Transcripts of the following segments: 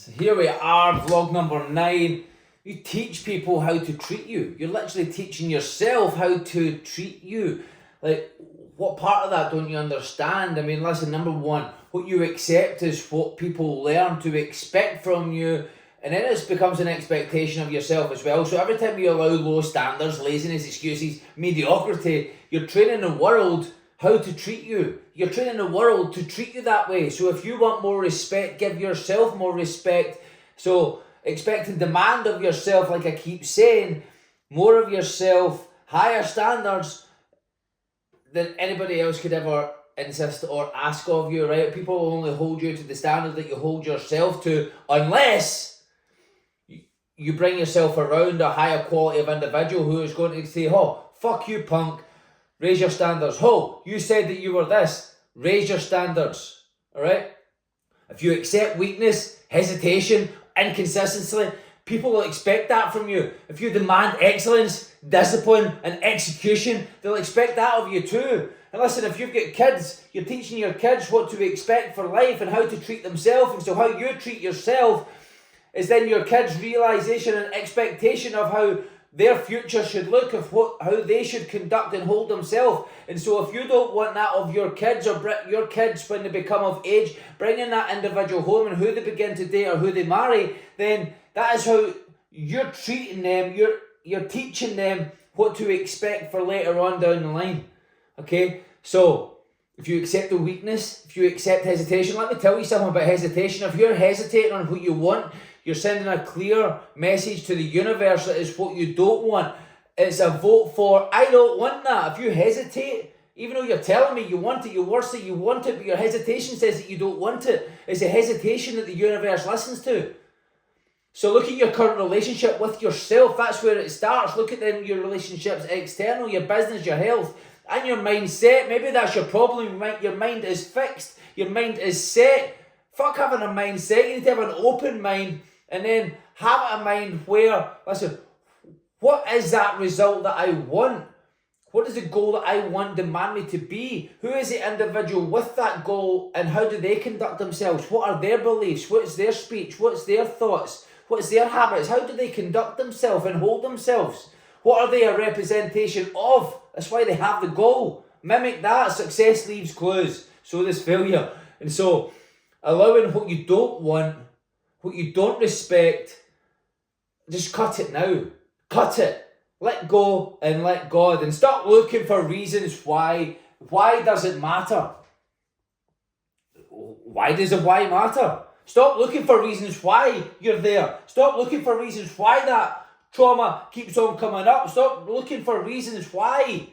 So here we are, vlog number 9. You teach people how to treat you. You're literally teaching yourself how to treat you. Like, what part of that don't you understand? I mean, listen, number one, what you accept is what people learn to expect from you. And then it becomes an expectation of yourself as well. So every time you allow low standards, laziness, excuses, mediocrity, you're training the world how to treat you. You're training the world to treat you that way. So if you want more respect, give yourself more respect. So expect and demand of yourself, like I keep saying, more of yourself, higher standards than anybody else could ever insist or ask of you, right? People will only hold you to the standard that you hold yourself to, unless you bring yourself around a higher quality of individual who is going to say, oh, fuck you, punk, raise your standards. Oh, you said that you were this, raise your standards, all right? If you accept weakness, hesitation, inconsistency, people will expect that from you. If you demand excellence, discipline, and execution, they'll expect that of you too. And listen, if you've got kids, you're teaching your kids what to expect for life and how to treat themselves. And so how you treat yourself is then your kids' realization and expectation of how their future should look, of how they should conduct and hold themselves. And so if you don't want that of your kids, or your kids when they become of age, bringing that individual home and who they begin to date or who they marry, then that is how you're treating them. You're teaching them what to expect for later on down the line. Okay? So if you accept the weakness, if you accept hesitation, let me tell you something about hesitation. If you're hesitating on what you want, you're sending a clear message to the universe that is what you don't want. It's a vote for, I don't want that. If you hesitate, even though you're telling me you want it, your words say you want it, but your hesitation says that you don't want it, it's a hesitation that the universe listens to. So look at your current relationship with yourself. That's where it starts. Look at then your relationships external, your business, your health, and your mindset. Maybe that's your problem. Your mind is fixed. Your mind is set. Fuck having a mindset. You need to have an open mind. And then have a mind where, listen, what is that result that I want? What is the goal that I want demand me to be? Who is the individual with that goal and how do they conduct themselves? What are their beliefs? What's their speech? What's their thoughts? What's their habits? How do they conduct themselves and hold themselves? What are they a representation of? That's why they have the goal. Mimic that. Success leaves clues. So does failure. And so allowing what you don't want, what you don't respect, just cut it now. Cut it. Let go and let God. And stop looking for reasons why. Why does it matter? Why does the why matter? Stop looking for reasons why you're there. Stop looking for reasons why that trauma keeps on coming up. Stop looking for reasons why.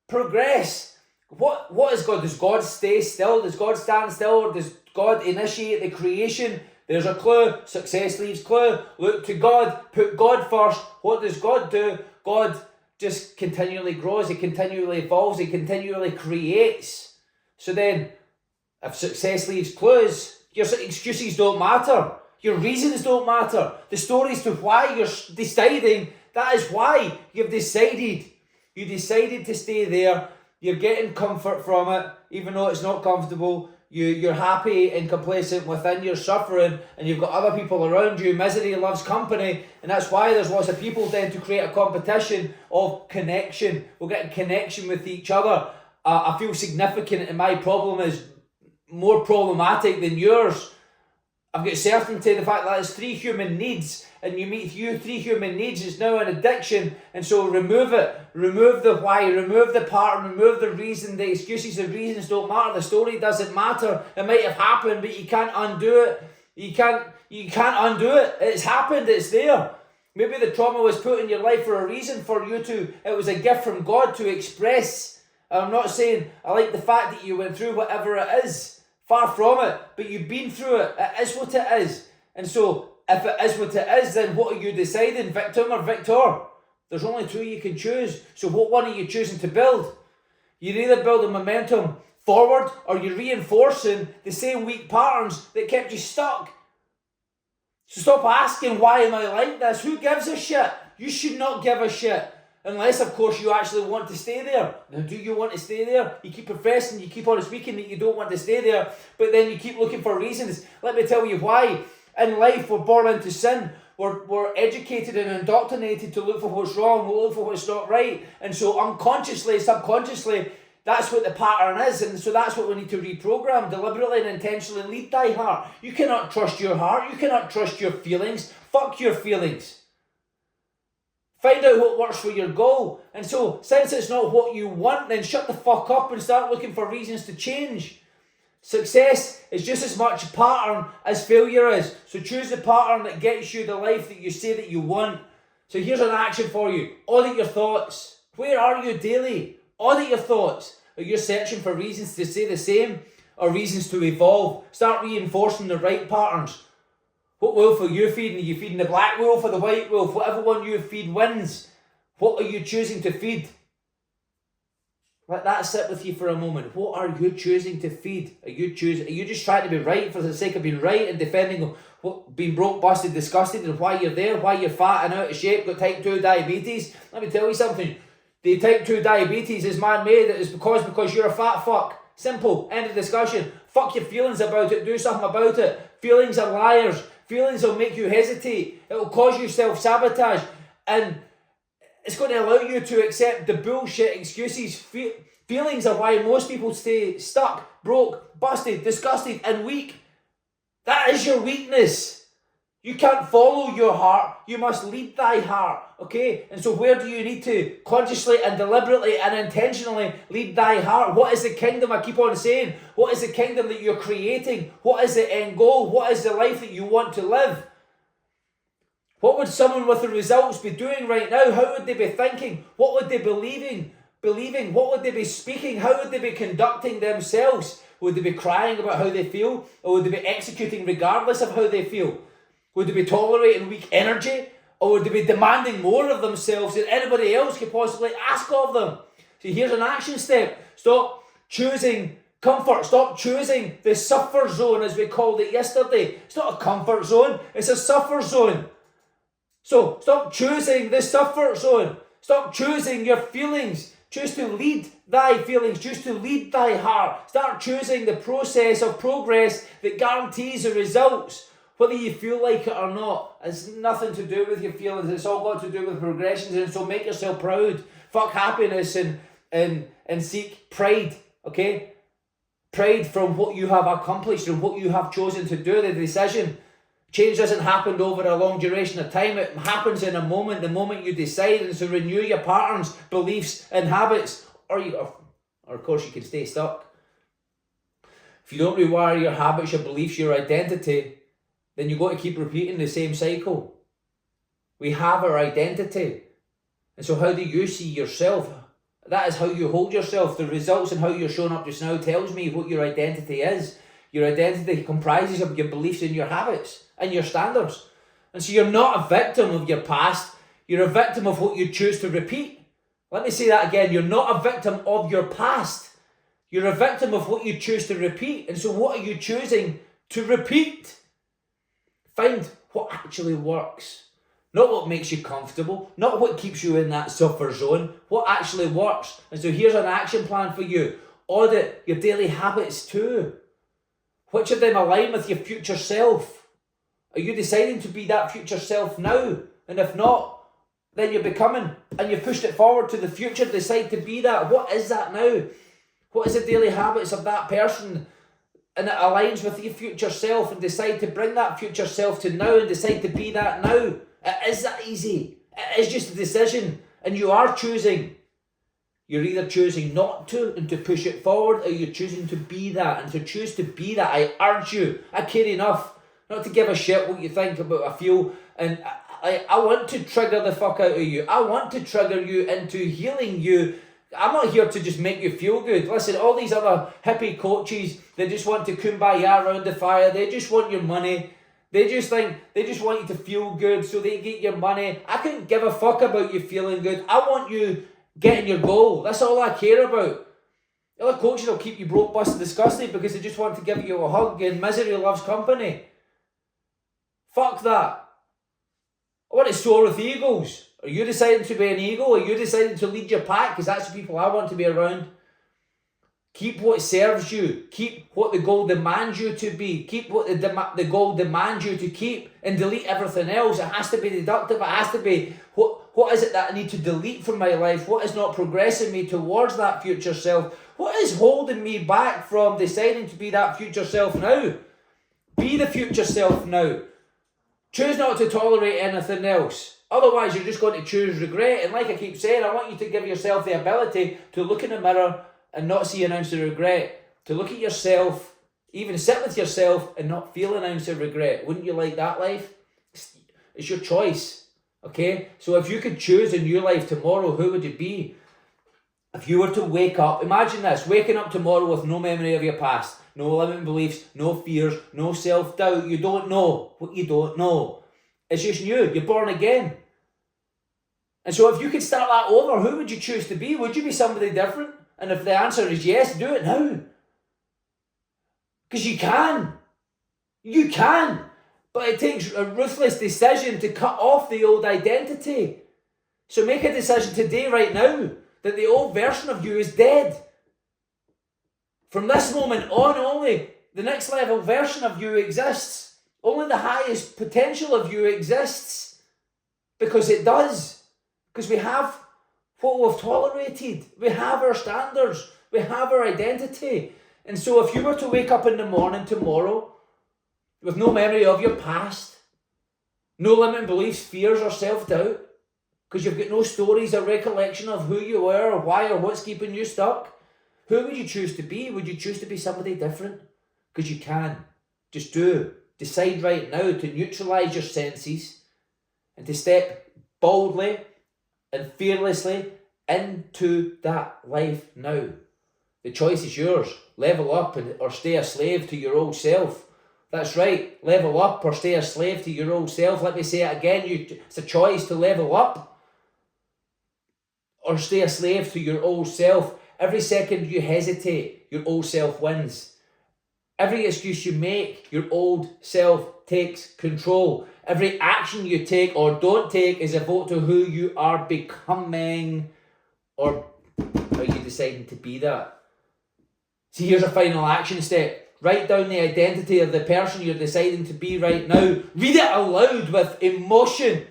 Progress. What is God? Does God stay still? Does God stand still? Or does God initiate the creation? There's a clue. Success leaves clue. Look to God. Put God first. What does God do? God just continually grows. He continually evolves. He continually creates. So then, if success leaves clues, your excuses don't matter. Your reasons don't matter. The stories to why you're deciding, that is why you've decided. You decided to stay there. You're getting comfort from it, even though it's not comfortable. You're happy and complacent within your suffering, and you've got other people around you. Misery loves company, and that's why there's lots of people then to create a competition of connection. We're getting connection with each other. I feel significant, and my problem is more problematic than yours. I've got certainty, the fact that it's 3 human needs, and you meet 3 human needs is now an addiction, and so remove it. Remove the why, remove the pattern, remove the reason, the excuses, the reasons don't matter, the story doesn't matter. It might have happened, but you can't undo it. You can't undo it. It's happened, it's there. Maybe the trauma was put in your life for a reason, for you to, it was a gift from God to express. I'm not saying I like the fact that you went through whatever it is. Far from it, but you've been through it. It is what it is. And so, if it is what it is, then what are you deciding, victim or victor? There's only 2 you can choose. So what one are you choosing to build? You're either building momentum forward or you're reinforcing the same weak patterns that kept you stuck. So stop asking, why am I like this? Who gives a shit? You should not give a shit. Unless, of course, you actually want to stay there. Now, do you want to stay there? You keep professing, you keep on speaking that you don't want to stay there, but then you keep looking for reasons. Let me tell you why. In life, we're born into sin. We're educated and indoctrinated to look for what's wrong, we'll look for what's not right. And so unconsciously, subconsciously, that's what the pattern is. And so that's what we need to reprogram, deliberately and intentionally lead thy heart. You cannot trust your heart. You cannot trust your feelings. Fuck your feelings. Find out what works for your goal. And so, since it's not what you want, then shut the fuck up and start looking for reasons to change. Success is just as much a pattern as failure is. So choose the pattern that gets you the life that you say that you want. So here's an action for you. Audit your thoughts. Where are you daily? Audit your thoughts. Are you searching for reasons to stay the same or reasons to evolve? Start reinforcing the right patterns. What wolf are you feeding? Are you feeding the black wolf or the white wolf? Whatever one you feed wins. What are you choosing to feed? Let that sit with you for a moment. What are you choosing to feed? Are you just trying to be right for the sake of being right and defending what being broke, busted, disgusted and why you're there, why you're fat and out of shape, got type 2 diabetes? Let me tell you something. The type 2 diabetes is man-made. It's because you're a fat fuck. Simple. End of discussion. Fuck your feelings about it. Do something about it. Feelings are liars. Feelings will make you hesitate. It will cause you self-sabotage. And it's going to allow you to accept the bullshit excuses. Feelings are why most people stay stuck, broke, busted, disgusted, and weak. That is your weakness. You can't follow your heart. You must lead thy heart. Okay? And so where do you need to consciously and deliberately and intentionally lead thy heart? What is the kingdom? I keep on saying. What is the kingdom that you're creating? What is the end goal? What is the life that you want to live? What would someone with the results be doing right now? How would they be thinking? What would they be believing? What would they be speaking? How would they be conducting themselves? Would they be crying about how they feel? Or would they be executing regardless of how they feel? Would they be tolerating weak energy? Or would they be demanding more of themselves than anybody else could possibly ask of them? So here's an action step. Stop choosing comfort. Stop choosing the suffer zone as we called it yesterday. It's not a comfort zone. It's a suffer zone. So stop choosing the suffer zone. Stop choosing your feelings. Choose to lead thy feelings. Choose to lead thy heart. Start choosing the process of progress that guarantees the results. Whether you feel like it or not, it's nothing to do with your feelings. It's all got to do with progressions. And so make yourself proud. Fuck happiness and seek pride. Okay? Pride from what you have accomplished and what you have chosen to do, the decision. Change doesn't happen over a long duration of time. It happens in a moment, the moment you decide. And so renew your patterns, beliefs and habits. Or of course you can stay stuck. If you don't rewire your habits, your beliefs, your identity, then you've got to keep repeating the same cycle. We have our identity. And so how do you see yourself? That is how you hold yourself. The results and how you're showing up just now tells me what your identity is. Your identity comprises of your beliefs and your habits and your standards. And so you're not a victim of your past. You're a victim of what you choose to repeat. Let me say that again. You're not a victim of your past. You're a victim of what you choose to repeat. And so what are you choosing to repeat? Find what actually works. Not what makes you comfortable. Not what keeps you in that suffer zone. What actually works. And so here's an action plan for you. Audit your daily habits too. Which of them align with your future self? Are you deciding to be that future self now? And if not, then you're becoming and you've pushed it forward to the future. Decide to be that. What is that now? What is the daily habits of that person? And it aligns with your future self, and decide to bring that future self to now and decide to be that now. It is that easy. It is just a decision, and you are choosing. You're either choosing not to and to push it forward, or you're choosing to be that. And to choose to be that, I urge you, I care enough not to give a shit what you think about, I feel, and I want to trigger the fuck out of you. I want to trigger you into healing you. I'm not here to just make you feel good. Listen, all these other hippie coaches, they just want to kumbaya around the fire. They just want your money. They just want you to feel good so they get your money. I couldn't give a fuck about you feeling good. I want you getting your goal. That's all I care about. Other coaches will keep you broke, busted, disgusted because they just want to give you a hug, and misery loves company. Fuck that. I want to soar with eagles. Are you deciding to be an eagle? Are you deciding to lead your pack? Because that's the people I want to be around. Keep what serves you. Keep what the goal demands you to be. Keep what the goal demands you to keep, and delete everything else. It has to be deductive. It has to be, what is it that I need to delete from my life? What is not progressing me towards that future self? What is holding me back from deciding to be that future self now? Be the future self now. Choose not to tolerate anything else. Otherwise, you're just going to choose regret. And like I keep saying, I want you to give yourself the ability to look in the mirror and not see an ounce of regret. To look at yourself, even sit with yourself and not feel an ounce of regret. Wouldn't you like that life? It's your choice. Okay? So if you could choose a new life tomorrow, who would it be? If you were to wake up, imagine this, waking up tomorrow with no memory of your past, no limiting beliefs, no fears, no self-doubt. You don't know what you don't know. It's just new. You're born again. And so if you could start that over, who would you choose to be? Would you be somebody different? And if the answer is yes, do it now. Because you can. You can. But it takes a ruthless decision to cut off the old identity. So make a decision today, right now, that the old version of you is dead. From this moment on, only the next level version of you exists. Only the highest potential of you exists. Because it does. Because we have what we've tolerated. We have our standards. We have our identity. And so if you were to wake up in the morning tomorrow with no memory of your past, no limiting beliefs, fears or self-doubt, because you've got no stories or recollection of who you were or why or what's keeping you stuck, who would you choose to be? Would you choose to be somebody different? Because you can. Just do. Decide right now to neutralise your senses and to step boldly and fearlessly into that life now. The choice is yours. Level up or stay a slave to your old self. That's right. Level up or stay a slave to your old self. Let me say it again. It's a choice to level up or stay a slave to your old self. Every second you hesitate, your old self wins. Every excuse you make, your old self takes control. Every action you take or don't take is a vote to who you are becoming, or are you deciding to be that? See, here's a final action step. Write down the identity of the person you're deciding to be right now. Read it aloud with emotion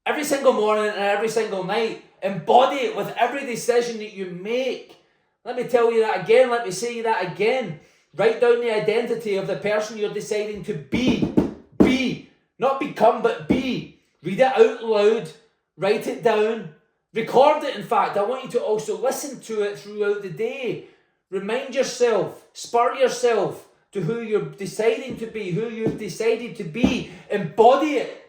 every single morning and every single night. Embody it with every decision that you make. Let me tell you that again. Let me say that again. Write down the identity of the person you're deciding to be. Be. Not become, but be. Read it out loud. Write it down. Record it, in fact. I want you to also listen to it throughout the day. Remind yourself. Spur yourself to who you're deciding to be, who you've decided to be. Embody it.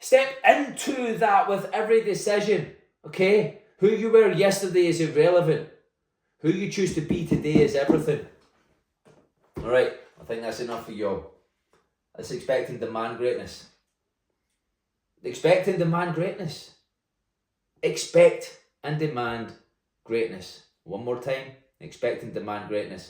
Step into that with every decision. Okay? Who you were yesterday is irrelevant. Who you choose to be today is everything. Alright, I think that's enough for you. Let's expect and demand greatness. Expect and demand greatness. Expect and demand greatness. One more time. Expect and demand greatness.